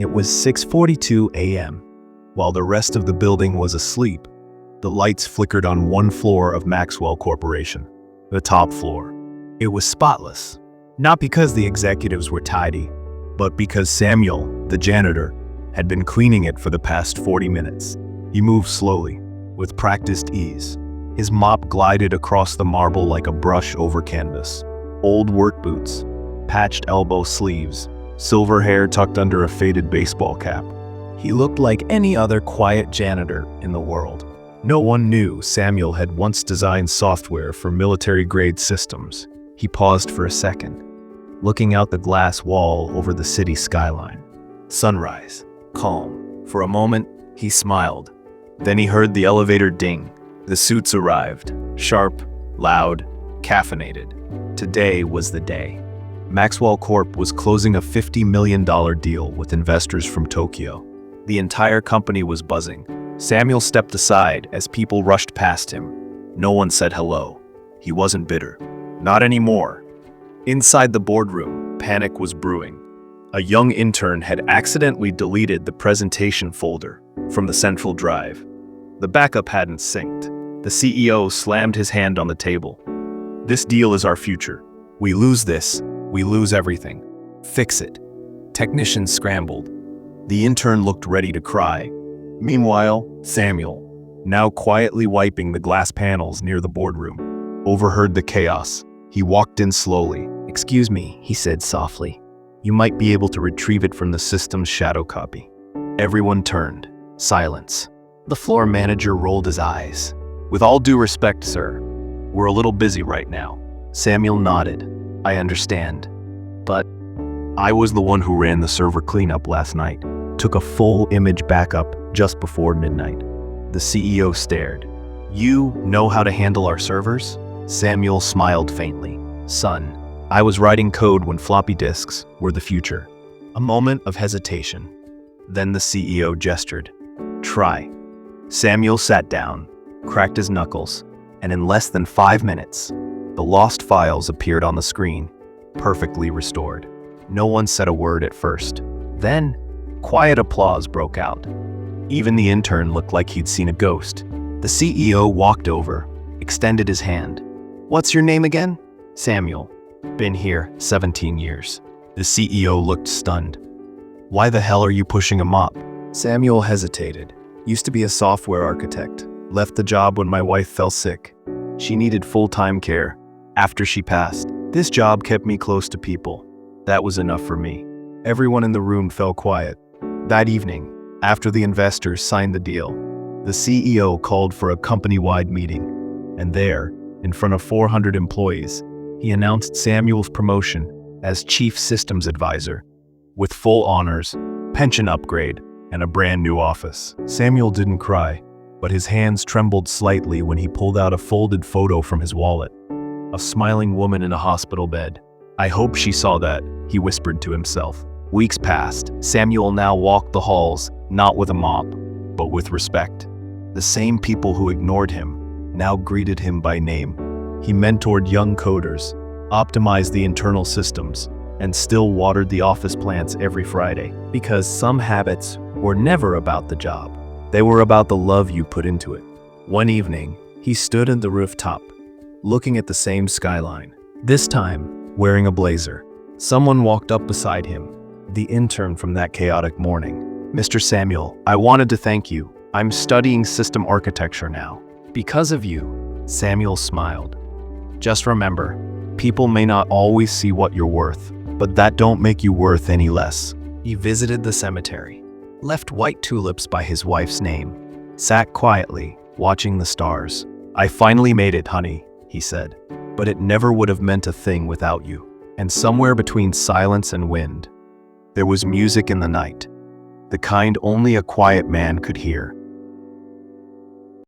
It was 6:42 a.m. While the rest of the building was asleep, the lights flickered on one floor of Maxwell Corporation, the top floor. It was spotless, not because the executives were tidy, but because Samuel, the janitor, had been cleaning it for the past 40 minutes. He moved slowly, with practiced ease. His mop glided across the marble like a brush over canvas. Old work boots, patched elbow sleeves, silver hair tucked under a faded baseball cap. He looked like any other quiet janitor in the world. No one knew Samuel had once designed software for military-grade systems. He paused for a second, looking out the glass wall over the city skyline. Sunrise, calm. For a moment, he smiled. Then he heard the elevator ding. The suits arrived, sharp, loud, caffeinated. Today was the day. Maxwell Corp was closing a $50 million deal with investors from Tokyo. The entire company was buzzing. Samuel stepped aside as people rushed past him. No one said hello. He wasn't bitter. Not anymore. Inside the boardroom, panic was brewing. A young intern had accidentally deleted the presentation folder from the central drive. The backup hadn't synced. The CEO slammed his hand on the table. "This deal is our future. We lose this, we lose everything. Fix it." Technicians scrambled. The intern looked ready to cry. Meanwhile, Samuel, now quietly wiping the glass panels near the boardroom, overheard the chaos. He walked in slowly. "Excuse me," he said softly. "You might be able to retrieve it from the system's shadow copy." Everyone turned. Silence. The floor manager rolled his eyes. "With all due respect, sir, we're a little busy right now." Samuel nodded. "I understand. But I was the one who ran the server cleanup last night. Took a full image backup just before midnight." The CEO stared. "You know how to handle our servers?" Samuel smiled faintly. "Son, I was writing code when floppy disks were the future." A moment of hesitation. Then the CEO gestured. "Try." Samuel sat down, cracked his knuckles, and in less than 5 minutes, the lost files appeared on the screen, perfectly restored. No one said a word at first. Then, quiet applause broke out. Even the intern looked like he'd seen a ghost. The CEO walked over, extended his hand. "What's your name again?" "Samuel. Been here 17 years. The CEO looked stunned. "Why the hell are you pushing a mop?" Samuel hesitated. "Used to be a software architect. Left the job when my wife fell sick. She needed full-time care. After she passed, this job kept me close to people. That was enough for me." Everyone in the room fell quiet. That evening, after the investors signed the deal, the CEO called for a company-wide meeting. And there, in front of 400 employees, he announced Samuel's promotion as Chief Systems Advisor, with full honors, pension upgrade, and a brand new office. Samuel didn't cry, but his hands trembled slightly when he pulled out a folded photo from his wallet. A smiling woman in a hospital bed. "I hope she saw that," he whispered to himself. Weeks passed. Samuel now walked the halls, not with a mop, but with respect. The same people who ignored him now greeted him by name. He mentored young coders, optimized the internal systems, and still watered the office plants every Friday. Because some habits were never about the job. They were about the love you put into it. One evening, he stood at the rooftop, looking at the same skyline, this time wearing a blazer. Someone walked up beside him, the intern from that chaotic morning. "Mr. Samuel, I wanted to thank you. I'm studying system architecture now." "Because of you," Samuel smiled. "Just remember, people may not always see what you're worth, but that don't make you worth any less." He visited the cemetery, left white tulips by his wife's name, sat quietly, watching the stars. "I finally made it, honey," he said, "but it never would have meant a thing without you." And somewhere between silence and wind, there was music in the night, the kind only a quiet man could hear.